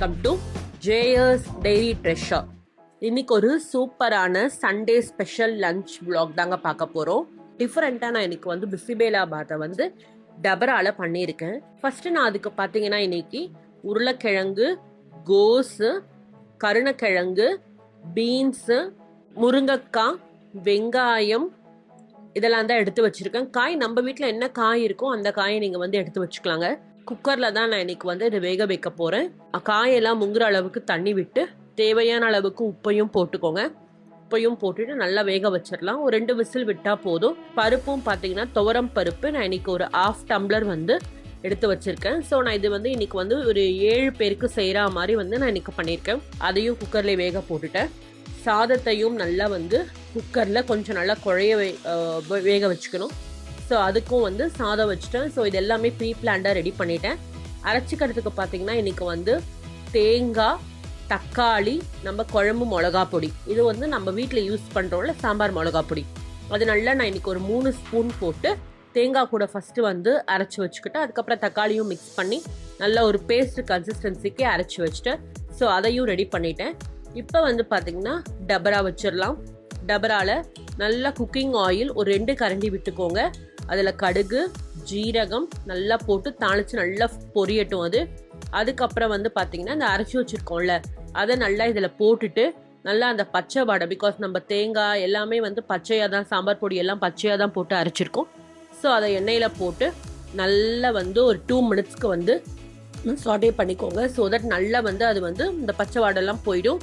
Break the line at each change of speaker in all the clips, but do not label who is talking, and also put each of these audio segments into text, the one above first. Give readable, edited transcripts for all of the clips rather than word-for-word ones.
Welcome to JS dairy treasure. இன்னைக்கு ஒரு சூப்பரான சண்டே ஸ்பெஷல் லஞ்ச் vlog தாங்க பார்க்க போகிறோம். டிஃப்ரெண்ட்டாக நான் இன்னைக்கு வந்து பிசிபேலாபாத்தை வந்து டபரால பண்ணியிருக்கேன். ஃபர்ஸ்ட் நான் அதுக்கு பார்த்தீங்கன்னா இன்னைக்கு உருளைக்கிழங்கு, கோஸு, கருணக்கிழங்கு, பீன்ஸு, முருங்கைக்காய், வெங்காயம் இதெல்லாம் தான் எடுத்து வச்சிருக்கேன். காய் நம்ம வீட்டில் என்ன காய் இருக்கோ அந்த காயை நீங்கள் வந்து எடுத்து வச்சுக்கலாங்க. குக்கரில் தான் நான் இன்னைக்கு வந்து இதை வேக வைக்க போகிறேன். காயெல்லாம் முங்குற அளவுக்கு தண்ணி விட்டு தேவையான அளவுக்கு உப்பையும் போட்டுக்கோங்க. உப்பையும் போட்டுட்டு நல்லா வேக வச்சிடலாம். ஒரு 2 விசில் விட்டால் போதும். பருப்பும் பார்த்தீங்கன்னா துவரம் பருப்பு நான் இன்னைக்கு ஒரு 1/2 டம்ளர் வந்து எடுத்து வச்சிருக்கேன். ஸோ நான் இது வந்து இன்னைக்கு வந்து ஒரு 7 பேருக்கு செய்கிற மாதிரி வந்து நான் இன்னைக்கு பண்ணியிருக்கேன். அதையும் குக்கர்லேயே வேக போட்டுட்டேன். சாதத்தையும் நல்லா வந்து குக்கரில் கொஞ்சம் நல்லா குழைய வேக வச்சுக்கணும். ஸோ அதுக்கும் வந்து சாதம் வச்சுட்டேன். ஸோ இது எல்லாமே ப்ரீ பிளான்டாக ரெடி பண்ணிட்டேன். அரைச்சிக்கிறதுக்கு பார்த்தீங்கன்னா இன்றைக்கி வந்து தேங்காய், தக்காளி, நம்ம குழம்பு மிளகா பொடி, இது வந்து நம்ம வீட்டில் யூஸ் பண்ணுறோம்ல சாம்பார் மிளகா பொடி, அது நல்லா நான் இன்றைக்கி ஒரு 3 ஸ்பூன் போட்டு தேங்காய் கூட ஃபஸ்ட்டு வந்து அரைச்சி வச்சுக்கிட்டு அதுக்கப்புறம் தக்காளியும் மிக்ஸ் பண்ணி நல்லா ஒரு பேஸ்ட் கன்சிஸ்டன்சிக்கு அரைச்சி வச்சுட்டேன். ஸோ அதையும் ரெடி பண்ணிட்டேன். இப்போ வந்து பார்த்தீங்கன்னா டபரா வச்சிடலாம். டபராவில் நல்லா குக்கிங் ஆயில் ஒரு 2 கரண்டி விட்டுக்கோங்க. அதில் கடுகு, ஜீரகம் நல்லா போட்டு தாளித்து நல்லா பொரியட்டும். அதுக்கப்புறம் வந்து பார்த்தீங்கன்னா இந்த அரைச்சி வச்சுருக்கோம்ல அதை நல்லா இதில் போட்டுட்டு நல்லா அந்த பச்சை வாடை, பிகாஸ் நம்ம தேங்காய் எல்லாமே வந்து பச்சையாக தான், சாம்பார் பொடி எல்லாம் பச்சையாக தான் போட்டு அரைச்சிருக்கோம். ஸோ அதை எண்ணெயில் போட்டு நல்லா வந்து ஒரு 2 மினிட்ஸ்க்கு வந்து சாட்டே பண்ணிக்கோங்க. ஸோ தட் நல்லா வந்து அது வந்து இந்த பச்சை வாடெல்லாம் போயிடும்.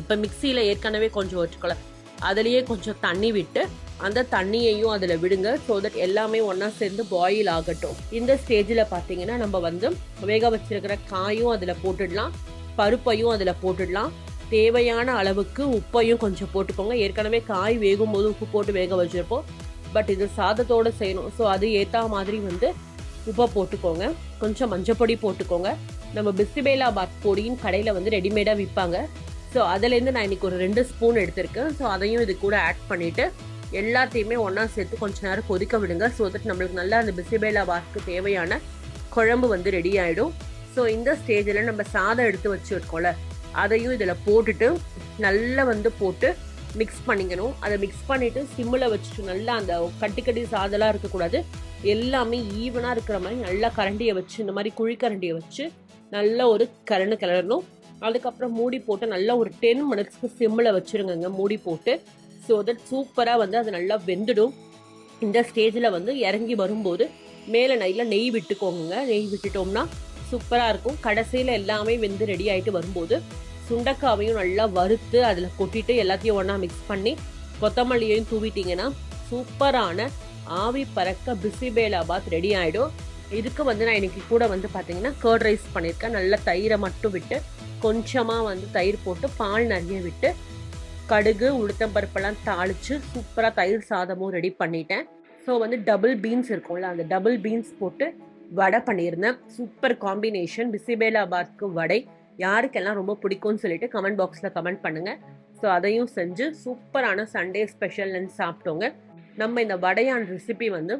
இப்போ மிக்சியில் ஏற்கனவே கொஞ்சம் வச்சுக்கலாம், அதுலேயே கொஞ்சம் தண்ணி விட்டு அந்த தண்ணியையும் அதில் விடுங்க. ஸோ தட் எல்லாமே ஒன்றா சேர்ந்து பாயில் ஆகட்டும். இந்த ஸ்டேஜில் பார்த்தீங்கன்னா நம்ம வந்து வேக வச்சிருக்கிற காயும் அதில் போட்டுடலாம், பருப்பையும் அதில் போட்டுடலாம். தேவையான அளவுக்கு உப்பையும் கொஞ்சம் போட்டுக்கோங்க. ஏற்கனவே காய் வேகும் போது உப்பு போட்டு வேக வச்சுருப்போம். பட் இது சாதத்தோடு செய்யணும். ஸோ அது ஏற்ற மாதிரி வந்து உப்பை போட்டுக்கோங்க. கொஞ்சம் மஞ்சப்பொடி போட்டுக்கோங்க. நம்ம பிசிபேலாபாத் பொடியின் கடையில் வந்து ரெடிமேடாக விற்பாங்க. ஸோ அதுலேருந்து நான் இன்றைக்கி ஒரு 2 ஸ்பூன் எடுத்திருக்கேன். ஸோ அதையும் இது கூட ஆட் பண்ணிவிட்டு எல்லாத்தையுமே ஒன்றா சேர்த்து கொஞ்சம் நேரம் கொதிக்க விடுங்க. ஸோ தட் நம்மளுக்கு நல்லா அந்த பிசிபேலாபாத்துக்கு தேவையான குழம்பு வந்து ரெடி ஆகிடும். ஸோ இந்த ஸ்டேஜில் நம்ம சாதம் எடுத்து வச்சுருக்கோம்ல அதையும் இதில் போட்டுட்டு நல்லா வந்து போட்டு மிக்ஸ் பண்ணிக்கணும். அதை மிக்ஸ் பண்ணிவிட்டு சிம்மில் வச்சுட்டு நல்லா அந்த கட்டி சாதெல்லாம் இருக்கக்கூடாது, எல்லாமே ஈவனாக இருக்கிற மாதிரி நல்லா கரண்டியை வச்சு இந்த மாதிரி குழிக்கரண்டியை வச்சு நல்லா ஒரு கிளறணும். அதுக்கப்புறம் மூடி போட்டு நல்லா ஒரு 10 மினிட்ஸ்க்கு சிம்மில் வச்சுருங்க மூடி போட்டு. ஸோ தட் சூப்பராக வந்து அது நல்லா வெந்துடும். இந்த ஸ்டேஜில் வந்து இறங்கி வரும்போது மேலே நெய் விட்டுக்கோங்க. நெய் விட்டுட்டோம்னா சூப்பராக இருக்கும். கடைசியில் எல்லாமே வெந்து ரெடி ஆகிட்டு வரும்போது சுண்டைக்காவையும் நல்லா வறுத்து அதில் கொட்டிட்டு எல்லாத்தையும் ஒன்றா மிக்ஸ் பண்ணி கொத்தமல்லியையும் தூவிட்டிங்கன்னா சூப்பரான ஆவி பறக்க பிசிபேலாபாத் ரெடி ஆகிடும். இதுக்கு வந்து நான் இன்னைக்கு கூட வந்து பார்த்தீங்கன்னா கர்ட் ரைஸ் பண்ணியிருக்கேன். நல்லா தயிரை மட்டும் விட்டு கொஞ்சமாக வந்து தயிர் போட்டு பால் நிறைய விட்டு கடுகு உளுத்தம்பருப்பெல்லாம் தாளித்து சூப்பராக தயிர் சாதமும் ரெடி பண்ணிட்டேன். ஸோ வந்து டபுள் பீன்ஸ் இருக்கும்ல அந்த டபுள் பீன்ஸ் போட்டு வடை பண்ணியிருந்தேன். Super combination. பிசிபேலாபாத்க்கு வடை யாருக்கெல்லாம் ரொம்ப பிடிக்கும்னு சொல்லிட்டு கமெண்ட் பாக்ஸில் கமெண்ட் பண்ணுங்கள். ஸோ அதையும் செஞ்சு சூப்பரான சண்டே ஸ்பெஷல்னு சாப்பிட்டோங்க. நம்ம இந்த வடையான ரெசிபி வந்து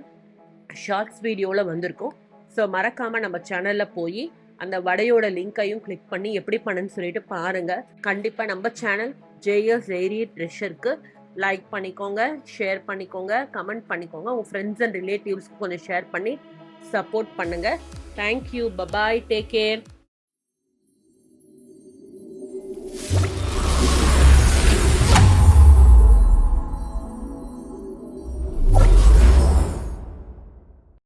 ஷார்ட்ஸ் வீடியோவில் வந்திருக்கோம். ஸோ மறக்காமல் நம்ம சேனலில் போய் அந்த வடையோட லிங்கையும் கிளிக் பண்ணி எப்படி பண்ணுன்னு சொல்லிட்டு பாருங்கள். கண்டிப்பாக நம்ம சேனல் ஜேஎஸ் டெய்ரி ட்ரெஷருக்கு லைக் பண்ணிக்கோங்க, ஷேர் பண்ணிக்கோங்க, கமெண்ட் பண்ணிக்கோங்க. உங்கள் ஃப்ரெண்ட்ஸ் அண்ட் ரிலேட்டிவ்ஸ்க்கு கொஞ்சம் ஷேர் பண்ணி சப்போர்ட் பண்ணுங்கள். Thank you, bye bye, take care.